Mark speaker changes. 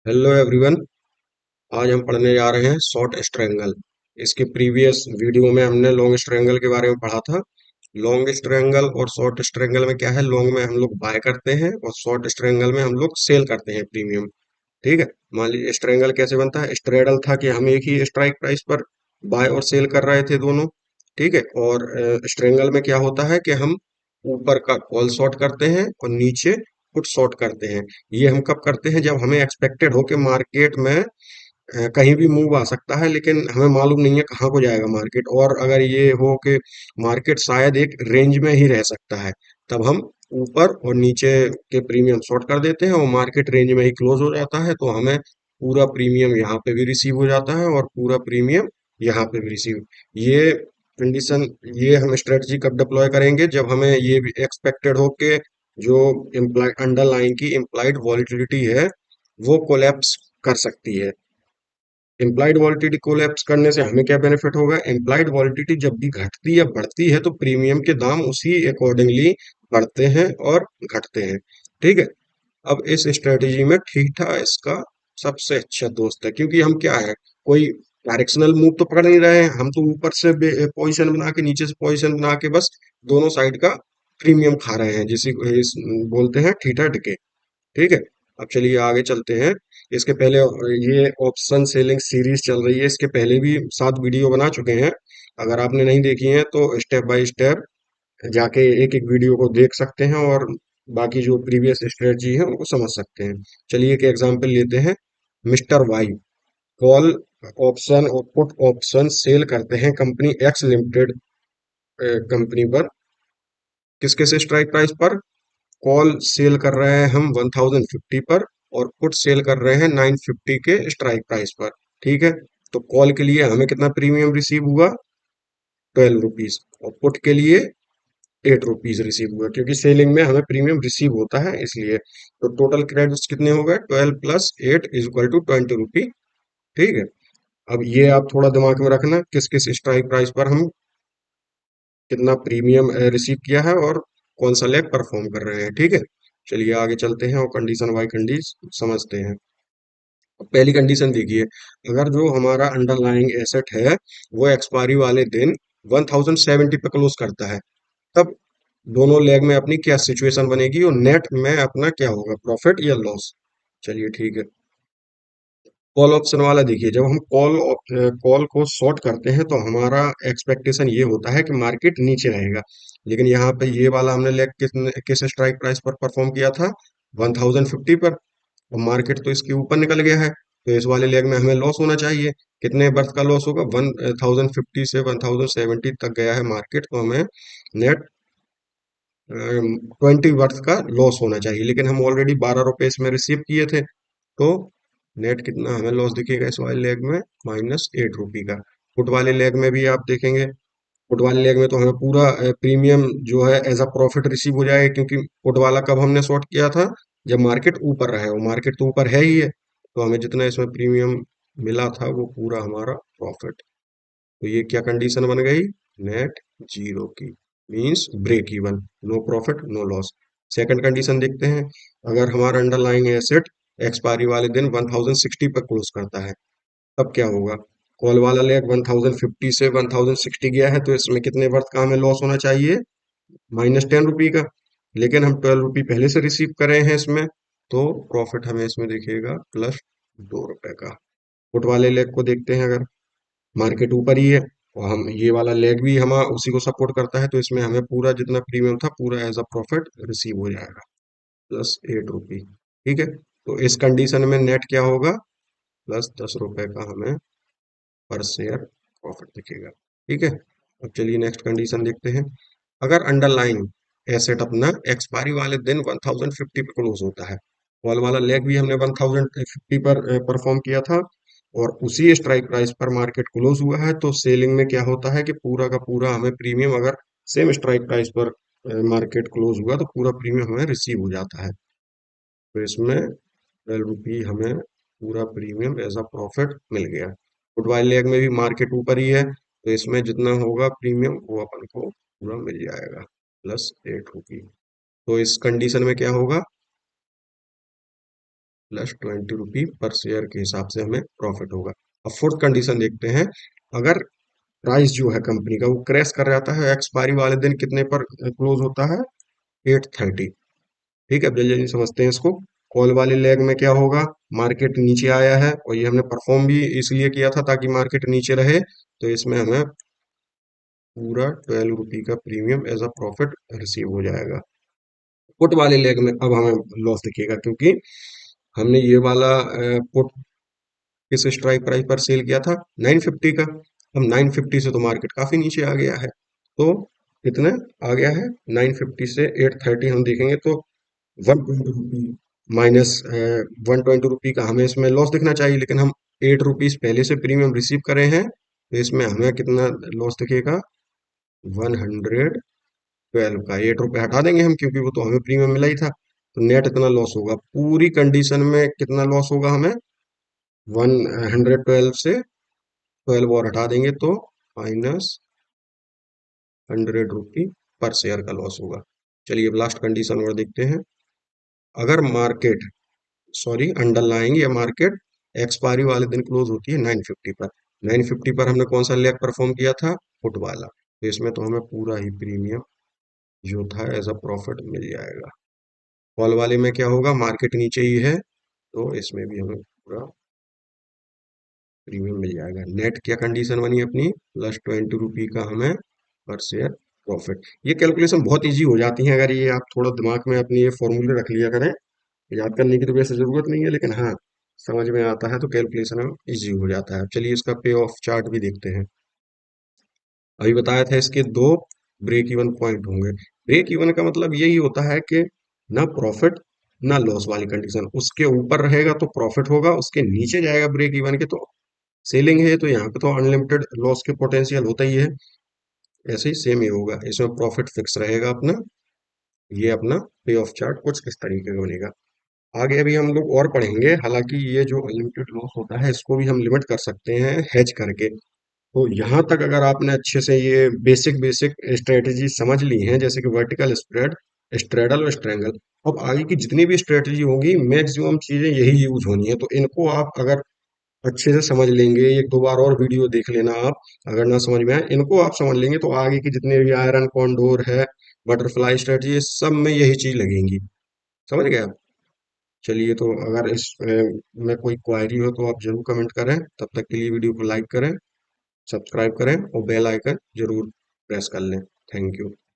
Speaker 1: Hello everyone. आज हम पढ़ने जा रहे हैं शॉर्ट स्ट्रैंगल। इसके प्रीवियस वीडियो में हमने लॉन्ग स्ट्रैंगल के बारे में पढ़ा था। लॉन्ग स्ट्रैंगल और शॉर्ट स्ट्रैंगल में क्या है, लॉन्ग में हम लोग बाय करते हैं और शॉर्ट स्ट्रैंगल में हम लोग सेल करते हैं प्रीमियम। ठीक है। मान लीजिए स्ट्रैंगल कैसे बनता है, स्ट्रेडल था कि हम एक ही स्ट्राइक प्राइस पर बाय और सेल कर रहे थे दोनों। ठीक है। और स्ट्रैंगल में क्या होता है कि हम ऊपर का कॉल शॉर्ट करते हैं और नीचे पुट शॉर्ट करते हैं। ये हम कब करते हैं, जब हमें एक्सपेक्टेड हो कि मार्केट में कहीं भी मूव आ सकता है, लेकिन हमें मालूम नहीं है कहाँ को जाएगा मार्केट। और अगर ये हो कि मार्केट शायद एक रेंज में ही रह सकता है, तब हम ऊपर और नीचे के प्रीमियम शॉर्ट कर देते हैं और मार्केट रेंज में ही क्लोज हो जाता है, तो हमें पूरा प्रीमियम यहाँ पे भी रिसीव हो जाता है और पूरा प्रीमियम यहाँ पे भी रिसीव। ये कंडीशन, ये हम स्ट्रेटजी कब डिप्लॉय करेंगे, जब हमें ये भी एक्सपेक्टेड हो कि जो इम्प्लाई अंडरलाइन की इम्प्लाइड वॉलिटिलिटी है वो कोलैप्स कर सकती है। इम्प्लाइड वॉलिटिलिटी कोलैप्स करने से हमें क्या बेनिफिट होगा, इम्प्लाइड वॉलिटिलिटी जब भी घटती या बढ़ती है तो प्रीमियम के दाम उसी अकॉर्डिंगली बढ़ते हैं और घटते हैं। ठीक है। अब इस स्ट्रेटेजी में ठीठा इसका सबसे अच्छा दोस्त है, क्योंकि हम क्या है, कोई डायरेक्शनल मूव तो पकड़ नहीं रहे हैं, हम तो ऊपर से पोजीशन बना के नीचे से पोजीशन बना के बस दोनों साइड का प्रीमियम खा रहे हैं, जिसे बोलते हैं ठीठा डिके। ठीक है। अब चलिए आगे चलते हैं। इसके पहले ये ऑप्शन सेलिंग सीरीज चल रही है, इसके पहले भी 7 वीडियो बना चुके हैं। अगर आपने नहीं देखी है तो स्टेप बाय स्टेप जाके एक एक वीडियो को देख सकते हैं और बाकी जो प्रीवियस स्ट्रेटजी है उनको समझ सकते हैं। चलिए एक एग्जांपल लेते हैं। मिस्टर वाई कॉल ऑप्शन और पुट ऑप्शन सेल करते हैं कंपनी एक्स लिमिटेड कंपनी पर। किस किस स्ट्राइक प्राइस पर? कॉल सेल कर रहे हैं हम 1050 पर और पुट सेल कर रहे हैं 950 के स्ट्राइक प्राइस पर। ठीक है। तो कॉल के लिए हमें कितना प्रीमियम रिसीव हुआ, 12 रुपीज। और पुट के लिए 8 रुपीज रिसीव हुआ, क्योंकि सेलिंग में हमें प्रीमियम रिसीव होता है इसलिए। तो टोटल क्रेडिट्स कितने हो गए, 12 + 8 = 20 रुपी। ठीक है। अब ये आप थोड़ा दिमाग में रखना, किस किस स्ट्राइक प्राइस पर हम कितना प्रीमियम रिसीव किया है और कौन सा लेग परफॉर्म कर रहे हैं। ठीक है। चलिए आगे चलते हैं और कंडीशन बाय कंडीशन समझते हैं। अब पहली कंडीशन देखिए, अगर जो हमारा अंडरलाइंग एसेट है वो एक्सपायरी वाले दिन 1070 पे क्लोज करता है, तब दोनों लेग में अपनी क्या सिचुएशन बनेगी और नेट में अपना क्या होगा, प्रॉफिट या लॉस। चलिए ठीक है। कॉल ऑप्शन वाला देखिए, जब हम कॉल को शॉर्ट करते हैं तो हमारा एक्सपेक्टेशन ये होता है कि मार्केट नीचे रहेगा। लेकिन यहाँ पे ये वाला हमने लेग किस किस स्ट्राइक प्राइस पर परफॉर्म किया था, 1050 पर। और मार्केट तो इसके ऊपर निकल गया है, तो इस वाले लेग में हमें लॉस होना चाहिए। कितने बर्थ का लॉस होगा, 1050 से 1070 तक गया है मार्केट, तो हमें नेट 20 वर्थ का लॉस होना चाहिए। लेकिन हम ऑलरेडी 12 रुपए इसमें रिसीव किए थे, तो नेट कितना हमें लॉस दिखेगा इस वाले लेग में, -8 रुपी का। पुट वाले लेग में भी आप देखेंगे, पुट वाले लेग में तो हमें पूरा प्रीमियम जो है एज अ प्रॉफिट रिसीव हो जाएगा, क्योंकि पुट वाला कब हमने शॉर्ट किया था, जब मार्केट ऊपर रहे, और मार्केट तो ऊपर है ही है, तो हमें जितना इसमें प्रीमियम मिला था वो पूरा हमारा प्रॉफिट। तो ये क्या कंडीशन बन गई, नेट जीरो की, means break even, no profit no loss. Second condition देखते हैं। अगर हमारा अंडरलाइंग एसेट एक्सपायरी वाले दिन 1060 पर क्लोज करता है, तब क्या होगा, कॉल वाला लेग 1050 से 1060 गया है, तो इसमें कितने वर्थ का हमें लॉस होना चाहिए, -10 रुपी का। लेकिन हम 12 रुपी पहले से रिसीव कर रहे हैं इसमें, तो प्रॉफिट हमें इसमें दिखेगा +2 रुपए का। पुट वाले लेग को देखते हैं, अगर मार्केट ऊपर ही है और हम ये वाला लेग भी हम उसी को सपोर्ट करता है, तो इसमें हमें पूरा जितना प्रीमियम था पूरा एज अ प्रॉफिट रिसीव हो जाएगा, +8 रुपी। ठीक है। तो इस कंडीशन में नेट क्या होगा, +10 रुपए का हमें पर शेयर प्रॉफिट दिखेगा। ठीक है। अब चलिए नेक्स्ट कंडीशन देखते हैं। अगर अंडरलाइन एसेट अपना एक्सपायरी वाले दिन 1050 पे क्लोज होता है, कॉल वाला लेग भी हमने 1050 पर परफॉर्म किया था और उसी स्ट्राइक प्राइस पर मार्केट क्लोज हुआ है, तो सेलिंग में क्या होता है कि पूरा का पूरा हमें प्रीमियम, अगर सेम स्ट्राइक प्राइस पर मार्केट क्लोज हुआ तो पूरा प्रीमियम हमें रिसीव हो जाता है। तो इसमें 12 रुपी हमें पूरा प्रीमियम एज अ प्रॉफिट मिल गया। फुट वाले लेग में भी मार्केट ऊपर ही है, तो इसमें जितना होगा प्रीमियम वो अपन को पूरा मिल जाएगा, +8 रुपी। तो इस कंडीशन में क्या होगा, प्लस 20 रुपी पर शेयर के हिसाब से हमें प्रॉफिट होगा। अब फोर्थ कंडीशन देखते हैं। अगर प्राइस जो है कंपनी का वो क्रैश कर जाता है, एक्सपायरी वाले दिन कितने पर क्लोज होता है, 8:30। ठीक है, अब जल्दी जल्दी समझते हैं इसको। कॉल वाले लेग में क्या होगा, मार्केट नीचे आया है और ये हमने परफॉर्म भी इसलिए किया था ताकि मार्केट नीचे रहे, तो इसमें हमें पूरा 12 रुपी का premium as a profit receive हो जाएगा। पुट वाले लेग में अब हमें लॉस दिखेगा, क्योंकि हमने ये वाला पुट किस स्ट्राइक प्राइस पर सेल किया था, 950 का। अब 950 से तो मार्केट काफी नीचे आ गया है, तो कितना आ गया है, 950 से 830 हम देखेंगे तो 120 रुपी माइनस 120 रुपी का हमें इसमें लॉस दिखना चाहिए, लेकिन हम 8 रुपीज पहले से प्रीमियम रिसीव करे हैं, तो इसमें हमें कितना लॉस दिखेगा, 112 का 8 रुपये हटा देंगे हम, क्योंकि वो तो हमें प्रीमियम मिला ही था। तो नेट इतना लॉस होगा, पूरी कंडीशन में कितना लॉस होगा हमें, 112 से 12 और हटा देंगे तो माइनस 100 रुपी पर शेयर का लॉस होगा। चलिए अब लास्ट कंडीशन और देखते हैं। अगर मार्केट, सॉरी अंडरलाइंग, या मार्केट एक्सपायरी वाले दिन क्लोज होती है 950 पर, 950 पर हमने कौन सा लेग परफॉर्म किया था, पुट वाला, तो इसमें तो हमें पूरा ही प्रीमियम जो था एज अ प्रॉफिट मिल जाएगा। कॉल वाले में क्या होगा, मार्केट नीचे ही है, तो इसमें भी हमें पूरा प्रीमियम मिल जाएगा। नेट क्या कंडीशन बनी अपनी, +20 रुपी का हमें पर शेयर प्रॉफिट। ये कैलकुलेशन बहुत इजी हो जाती है अगर ये आप थोड़ा दिमाग में अपनी ये फॉर्मूले रख लिया करें। याद करने की तो वैसे जरूरत नहीं है, लेकिन हाँ, समझ में आता है तो कैलकुलेशन में इजी हो जाता है। अब चलिए इसका पे ऑफ चार्ट भी देखते हैं। अभी बताया था इसके दो ब्रेक इवन पॉइंट होंगे। ब्रेक इवन का मतलब यही होता है कि ना प्रॉफिट ना लॉस वाली कंडीशन, उसके ऊपर रहेगा तो प्रॉफिट होगा, उसके नीचे जाएगा ब्रेक इवन के तो सेलिंग है। तो यहाँ पे तो अनलिमिटेड लॉस के पोटेंशियल होता ही है, ऐसे ही सेम ही होगा, इसमें प्रॉफिट फिक्स रहेगा अपना। ये अपना पे ऑफ चार्ट कुछ इस तरीके का बनेगा। आगे अभी हम लोग और पढ़ेंगे, हालांकि ये जो अनलिमिटेड लॉस होता है इसको भी हम लिमिट कर सकते हैं हेज करके। तो यहाँ तक अगर आपने अच्छे से ये बेसिक बेसिक स्ट्रेटजी समझ ली हैं, जैसे कि वर्टिकल स्प्रेड, स्ट्रेडल और स्ट्रेंगल, अब आगे की जितनी भी स्ट्रेटजी होगी मैक्सिमम चीजें यही यूज होनी है। तो इनको आप अगर अच्छे से समझ लेंगे, एक दो बार और वीडियो देख लेना आप, अगर ना समझ में आए इनको आप समझ लेंगे तो आगे की जितने भी आयरन कॉन्डोर है, बटरफ्लाई स्ट्रेटजी, ये सब में यही चीज लगेंगी। समझ गए आप। चलिए, तो अगर इस में कोई क्वायरी हो तो आप जरूर कमेंट करें। तब तक के लिए वीडियो को लाइक करें, सब्सक्राइब करें और बेल आइकन जरूर प्रेस कर लें। Thank you.